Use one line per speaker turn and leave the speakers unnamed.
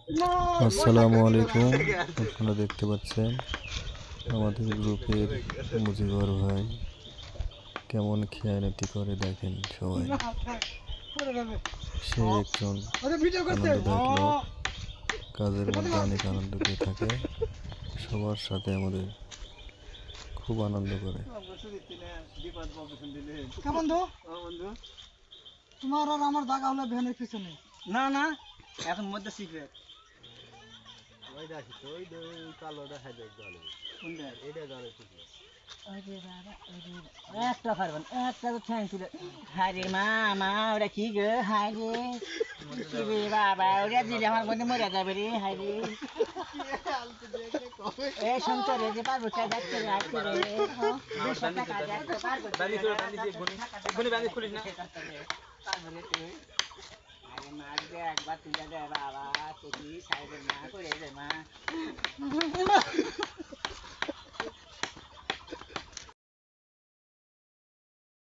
আসসালামু আলাইকুম। আপনারা দেখতে পাচ্ছেন আমাদের গ্রুপের মুজিবর ভাই কেমন খেয়ানতি করে, দেখেন সবাই। সে একজন আনন্দদায়ক লোক, কাজের মধ্যে অনেক আনন্দ পেয়ে থাকে, সবার সাথে আমাদের খুব আনন্দ করে।
বন্ধু, তোমার আর আমার দাগা হলো ভ্যানের পিছনে। না না, এখন মধ্যে সিক্রেট। একটা পারবেন, একটা তো ঠ্যাং তুলে। হারে মামা, ওরা কি গো? হারে কি রে বাবা, ওরা দিলে আমার মধ্যে মরে যাবে রে। হারে এ শঙ্কর, যে পারবো টা যাচ্ছে রে, আসছে রে। 200 টাকা যাচ্ছে, পারবো তুই। আরে মার দে একবার, তুলে দে বাবা।